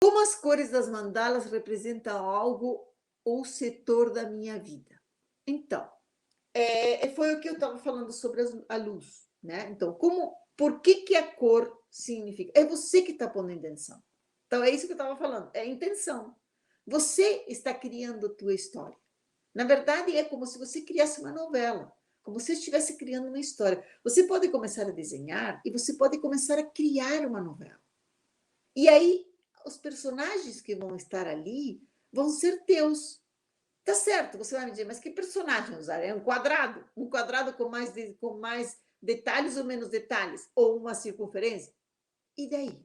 Como as cores das mandalas representam algo ou setor da minha vida? Então, foi o que eu estava falando sobre a luz, né? Então, por que a cor significa? É você que está pondo intenção. Então, é isso que eu estava falando, é intenção. Você está criando a tua história. Na verdade, é como se você criasse uma novela, como se estivesse criando uma história. Você pode começar a desenhar e você pode começar a criar uma novela. E aí, os personagens que vão estar ali vão ser teus. Tá certo, você vai me dizer, mas que personagem usar? É um quadrado? Um quadrado com mais detalhes ou menos detalhes? Ou uma circunferência? E daí?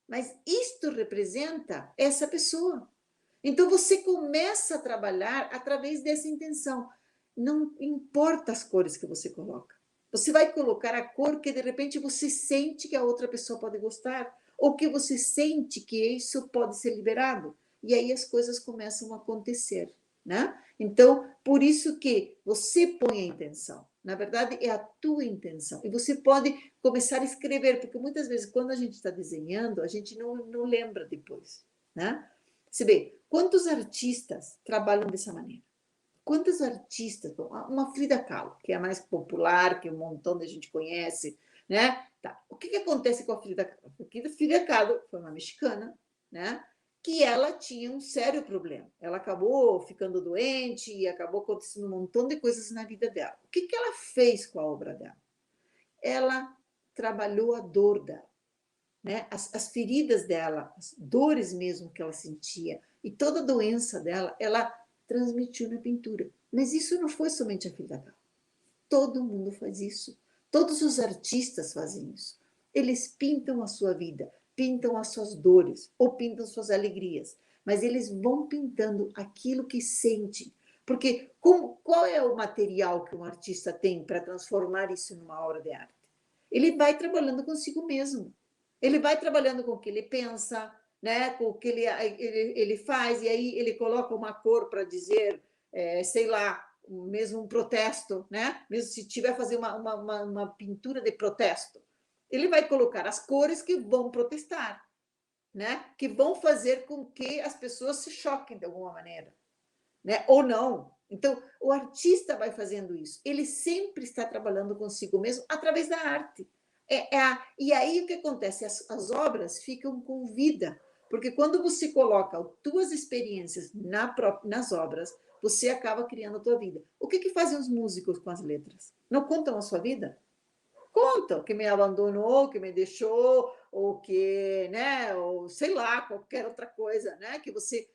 Mas isto representa essa pessoa. Então você começa a trabalhar através dessa intenção. Não importa as cores que você coloca. Você vai colocar a cor que de repente você sente que a outra pessoa pode gostar, ou que você sente que isso pode ser liberado. E aí as coisas começam a acontecer, né? Então, por isso que você põe a intenção. Na verdade, é a tua intenção. E você pode começar a escrever, porque muitas vezes, quando a gente está desenhando, a gente não lembra depois, né? Você vê, quantos artistas trabalham dessa maneira? Quantos artistas? Uma Frida Kahlo, que é a mais popular, que um montão de gente conhece, né? Tá. O que acontece com a Frida Kahlo? Porque a Frida Kahlo foi uma mexicana, né? Que ela tinha um sério problema. Ela acabou ficando doente e acabou acontecendo um montão de coisas na vida dela. O que ela fez com a obra dela? Ela trabalhou a dor dela, né? As feridas dela, as dores mesmo que ela sentia, e toda a doença dela, ela transmitiu na pintura. Mas isso não foi somente a Frida Kahlo. Todo mundo faz isso. Todos os artistas fazem isso. Eles pintam a sua vida, pintam as suas dores, ou pintam suas alegrias. Mas eles vão pintando aquilo que sentem. Porque qual é o material que um artista tem para transformar isso numa obra de arte? Ele vai trabalhando consigo mesmo. Ele vai trabalhando com o que ele pensa, né? Com o que ele faz, e aí ele coloca uma cor para dizer, sei lá, mesmo um protesto, né? Mesmo se tiver fazer uma pintura de protesto, ele vai colocar as cores que vão protestar, né? Que vão fazer com que as pessoas se choquem de alguma maneira, né? Ou não. Então, o artista vai fazendo isso. Ele sempre está trabalhando consigo mesmo através da arte. E aí o que acontece? As obras ficam com vida, porque quando você coloca as tuas experiências nas obras, você acaba criando a tua vida. O que fazem os músicos com as letras? Não contam a sua vida? Contam que me abandonou, que me deixou, ou que, né, ou sei lá, qualquer outra coisa, né? Que você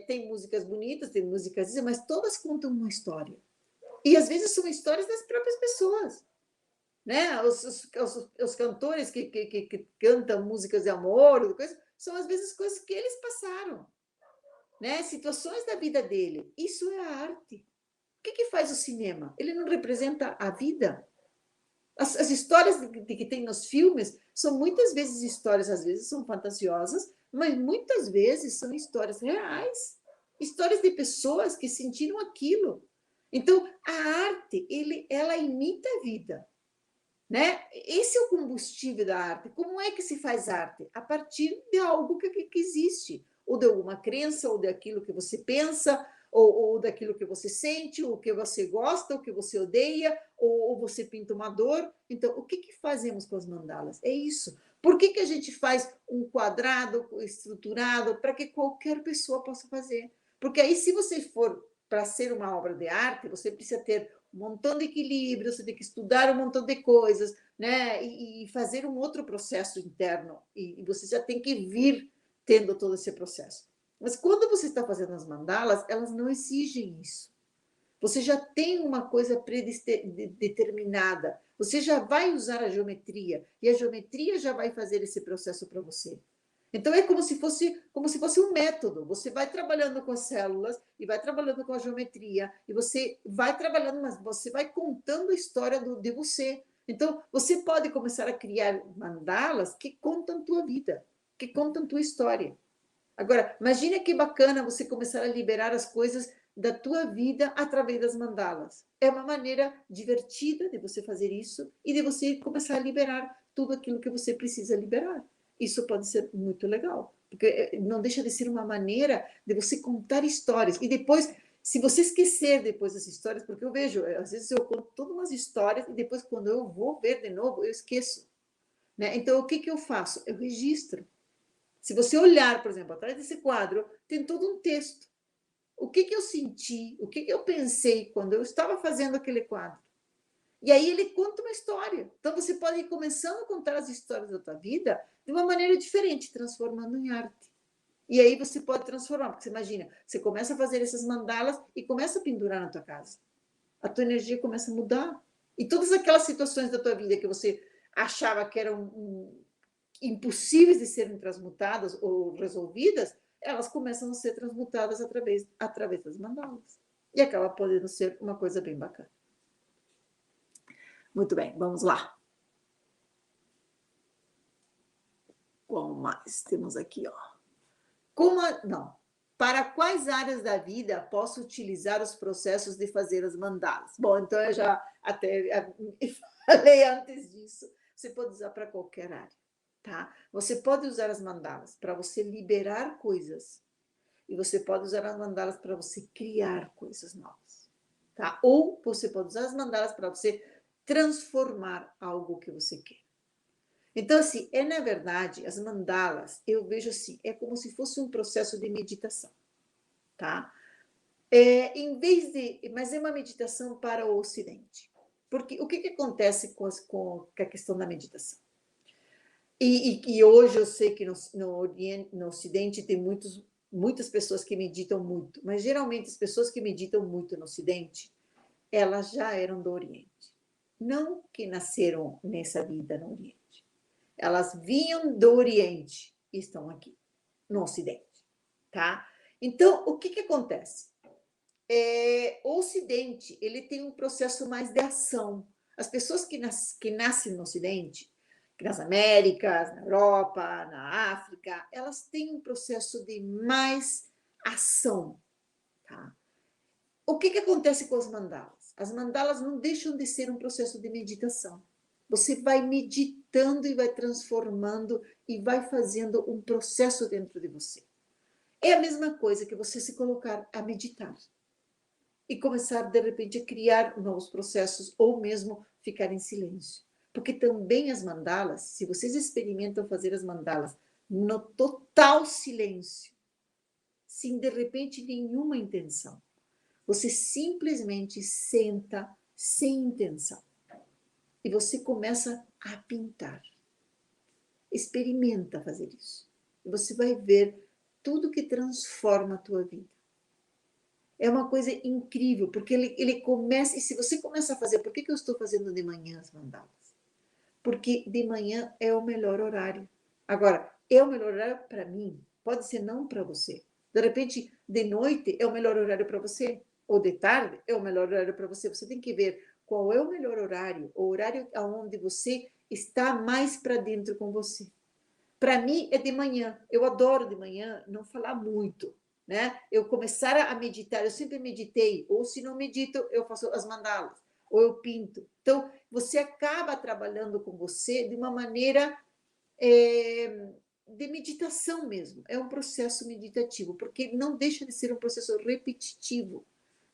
tem músicas bonitas, tem músicas, mas todas contam uma história. E às vezes são histórias das próprias pessoas, né? Os cantores que cantam músicas de amor, coisa, são às vezes coisas que eles passaram, né? Situações da vida dele. Isso é a arte. O que faz o cinema? Ele não representa a vida. As histórias que tem nos filmes são muitas vezes histórias, às vezes são fantasiosas, mas muitas vezes são histórias reais, histórias de pessoas que sentiram aquilo. Então, a arte, ela imita a vida, né? Esse é o combustível da arte. Como é que se faz arte? A partir de algo que existe, ou de alguma crença, ou daquilo que você pensa, ou daquilo que você sente, ou que você gosta, ou que você odeia, ou você pinta uma dor. Então, o que fazemos com as mandalas? É isso. Por que a gente faz um quadrado estruturado para que qualquer pessoa possa fazer? Porque aí, se você for para ser uma obra de arte, você precisa ter um montão de equilíbrio, você tem que estudar um montão de coisas, né? E fazer um outro processo interno. E você já tem que vir tendo todo esse processo. Mas quando você está fazendo as mandalas, elas não exigem isso. Você já tem uma coisa predeterminada. Você já vai usar a geometria. E a geometria já vai fazer esse processo para você. Então, é como se fosse um método. Você vai trabalhando com as células e vai trabalhando com a geometria, e você vai trabalhando, mas você vai contando a história de você. Então, você pode começar a criar mandalas que contam tua vida, que contam tua história. Agora, imagina que bacana você começar a liberar as coisas da tua vida através das mandalas. É uma maneira divertida de você fazer isso e de você começar a liberar tudo aquilo que você precisa liberar. Isso pode ser muito legal, porque não deixa de ser uma maneira de você contar histórias. E depois, se você esquecer depois das histórias, porque eu vejo, às vezes eu conto todas umas histórias e depois, quando eu vou ver de novo, eu esqueço. Né? Então, o que, que eu faço? Eu registro. Se você olhar, por exemplo, atrás desse quadro, tem todo um texto. O que, que eu senti, o que, que eu pensei quando eu estava fazendo aquele quadro. E aí ele conta uma história. Então, você pode ir começando a contar as histórias da tua vida de uma maneira diferente, transformando em arte. E aí você pode transformar, porque você imagina, você começa a fazer essas mandalas e começa a pendurar na tua casa. A tua energia começa a mudar. E todas aquelas situações da tua vida que você achava que eram impossíveis de serem transmutadas ou resolvidas, elas começam a ser transmutadas através das mandalas. E acaba podendo ser uma coisa bem bacana. Muito bem, vamos lá. Qual mais temos aqui, ó? Para quais áreas da vida posso utilizar os processos de fazer as mandalas? Bom, então eu já até falei antes disso. Você pode usar para qualquer área, tá? Você pode usar as mandalas para você liberar coisas e você pode usar as mandalas para você criar coisas novas, tá? Ou você pode usar as mandalas para você transformar algo que você quer. Então, assim, na verdade, as mandalas, eu vejo assim, é como se fosse um processo de meditação, tá? Mas é uma meditação para o Ocidente. Porque o que acontece com a questão da meditação? E hoje eu sei que no Ocidente tem muitas pessoas que meditam muito, mas geralmente as pessoas que meditam muito no Ocidente, elas já eram do Oriente. Não que nasceram nessa vida no Oriente. Elas vinham do Oriente e estão aqui, no Ocidente, tá? Então, o que acontece? O Ocidente, ele tem um processo mais de ação. As pessoas que nascem no Ocidente, nas Américas, na Europa, na África, elas têm um processo de mais ação, tá? O que acontece com as mandalas? As mandalas não deixam de ser um processo de meditação. Você vai meditando e vai transformando e vai fazendo um processo dentro de você. É a mesma coisa que você se colocar a meditar e começar, de repente, a criar novos processos ou mesmo ficar em silêncio. Porque também as mandalas, se vocês experimentam fazer as mandalas no total silêncio, sem de repente nenhuma intenção, você simplesmente senta sem intenção e você começa a pintar. Experimenta fazer isso. E você vai ver tudo que transforma a tua vida. É uma coisa incrível, porque ele começa, e se você começa a fazer, por que eu estou fazendo de manhã as mandalas? Porque de manhã é o melhor horário. Agora, é o melhor horário para mim, pode ser não para você. De repente, de noite é o melhor horário para você, ou de tarde é o melhor horário para você. Você tem que ver qual é o melhor horário, o horário onde você está mais para dentro com você. Para mim é de manhã. Eu adoro de manhã não falar muito, né? Eu começar a meditar, eu sempre meditei, ou se não medito, eu faço as mandalas, ou eu pinto. Então, você acaba trabalhando com você de uma maneira de meditação mesmo. É um processo meditativo, porque não deixa de ser um processo repetitivo,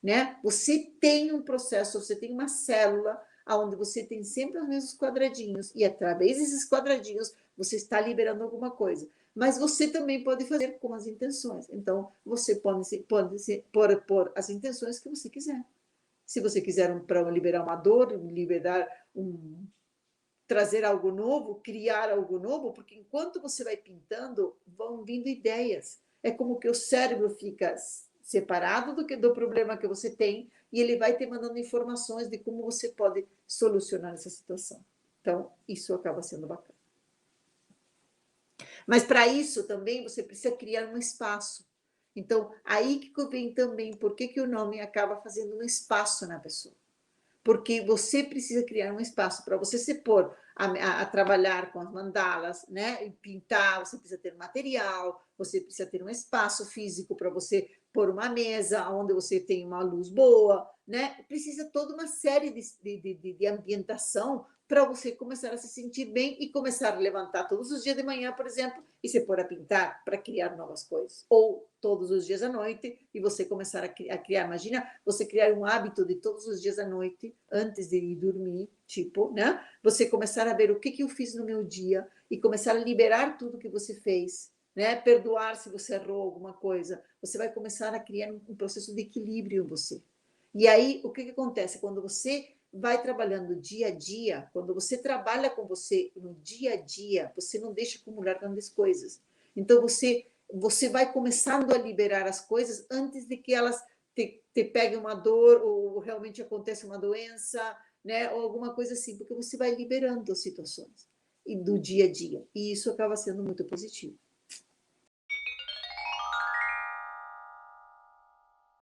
né? Você tem um processo, você tem uma célula onde você tem sempre os mesmos quadradinhos e através desses quadradinhos você está liberando alguma coisa. Mas você também pode fazer com as intenções. Então, você pode pôr as intenções que você quiser. Se você quiser para liberar uma dor, trazer algo novo, criar algo novo, porque enquanto você vai pintando, vão vindo ideias. É como que o cérebro fica separado do problema que você tem e ele vai te mandando informações de como você pode solucionar essa situação. Então, isso acaba sendo bacana. Mas para isso também você precisa criar um espaço. Então, aí que vem também por que o nome acaba fazendo um espaço na pessoa. Porque você precisa criar um espaço para você se pôr a trabalhar com as mandalas, né? E pintar, você precisa ter material, você precisa ter um espaço físico para você pôr uma mesa onde você tem uma luz boa, né? Precisa toda uma série de ambientação para você começar a se sentir bem e começar a levantar todos os dias de manhã, por exemplo, e se pôr a pintar para criar novas coisas. Ou todos os dias à noite e você começar a criar. Imagina você criar um hábito de todos os dias à noite, antes de ir dormir, tipo, né? Você começar a ver o que eu fiz no meu dia e começar a liberar tudo que você fez, né? Perdoar se você errou alguma coisa. Você vai começar a criar um processo de equilíbrio em você. E aí, o que acontece? Quando você vai trabalhando dia a dia, quando você trabalha com você no dia a dia, você não deixa acumular grandes coisas. Então, você vai começando a liberar as coisas antes de que elas te peguem uma dor ou realmente acontece uma doença, né? Ou alguma coisa assim, porque você vai liberando as situações e do dia a dia. E isso acaba sendo muito positivo.